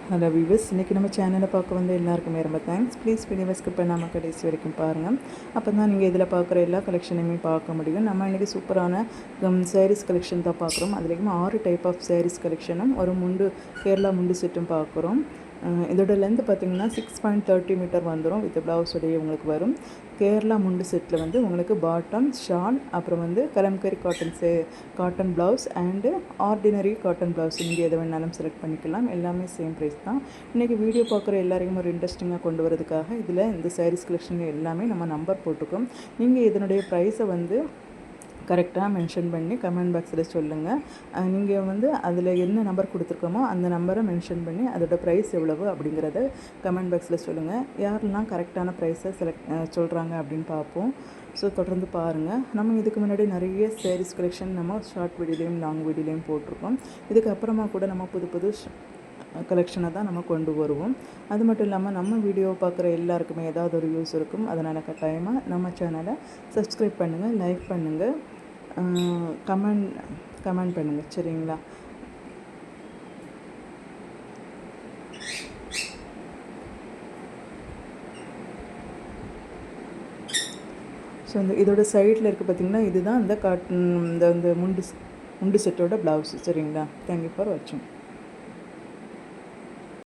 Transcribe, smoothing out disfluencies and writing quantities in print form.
Hello viewers, இன்றைக்கி நம்ம சேனலை பார்க்க வந்து எல்லாருக்குமே ரொம்ப தேங்க்ஸ். ப்ளீஸ் வீடியோவை ஸ்கிப் பண்ணாமல் கடைசி வரைக்கும் பாருங்கள். அப்போ தான் நீங்கள் இதில் பார்க்குற எல்லா கலெக்ஷனையுமே பார்க்க முடியும். நம்ம இன்றைக்கி சூப்பரான சாரீஸ் கலெக்ஷன் தான் பார்க்குறோம். அதுலேயும் 6 டைப் ஆஃப் சாரீஸ் கலெக்ஷனும் ஒரு கேரளா முண்டு செட்டும் பார்க்குறோம். இதோட லென்த் பார்த்திங்கன்னா 6.30 மீட்டர் வந்துடும். வித் ப்ளவுஸோடைய உங்களுக்கு வரும். கேரளா முண்டு செட்டில் வந்து உங்களுக்கு பாட்டம், ஷால், அப்புறம் வந்து kalamkari cotton blouse and ordinary cotton blouse, நீங்கள் எதை வேணாலும் செலக்ட் பண்ணிக்கலாம். எல்லாமே சேம் ப்ரைஸ் தான். இன்றைக்கி வீடியோ பார்க்குற எல்லாரையும் ஒரு இன்ட்ரெஸ்டிங்காக கொண்டு வரதுக்காக இதில் இந்த சாரீஸ் கலெக்ஷன் எல்லாமே நம்ம நம்பர் போட்டுக்கோம். நீங்கள் இதனுடைய ப்ரைஸை வந்து கரெக்டாக மென்ஷன் பண்ணி கமெண்ட் பாக்ஸில் சொல்லுங்கள். நீங்கள் வந்து அதில் என்ன நம்பர் கொடுத்துருக்கோமோ அந்த நம்பரை மென்ஷன் பண்ணி அதோடய ப்ரைஸ் எவ்வளவு அப்படிங்கிறத கமெண்ட் பாக்ஸில் சொல்லுங்கள். யாரெல்லாம் கரெக்டான ப்ரைஸை சொல்கிறாங்க அப்படின்னு பார்ப்போம். ஸோ தொடர்ந்து பாருங்கள். நம்ம இதுக்கு முன்னாடி நிறைய சாரீஸ் கலெக்ஷன் நம்ம ஷார்ட் வீடியோலையும் லாங் வீடியோலையும் போட்டிருக்கோம். இதுக்கப்புறமா கூட நம்ம புது கலெக்ஷனை தான் நம்ம கொண்டு வருவோம். அது மட்டும் இல்லாமல் நம்ம வீடியோ பார்க்குற எல்லாருக்குமே ஏதாவது ஒரு யூஸ் இருக்கும். அதனால் கட்டாயமாக நம்ம சேனலை சப்ஸ்கிரைப் பண்ணுங்கள், லைக் பண்ணுங்கள், கமெண்ட் பண்ணுங்கள். சரிங்களா? ஸோ இதோட சைடில் இருக்குது பார்த்திங்கன்னா, இதுதான் இந்த முண்டு செட்டோட ப்ளவுஸு. சரிங்களா? தேங்க்யூ ஃபார் வாட்சிங்.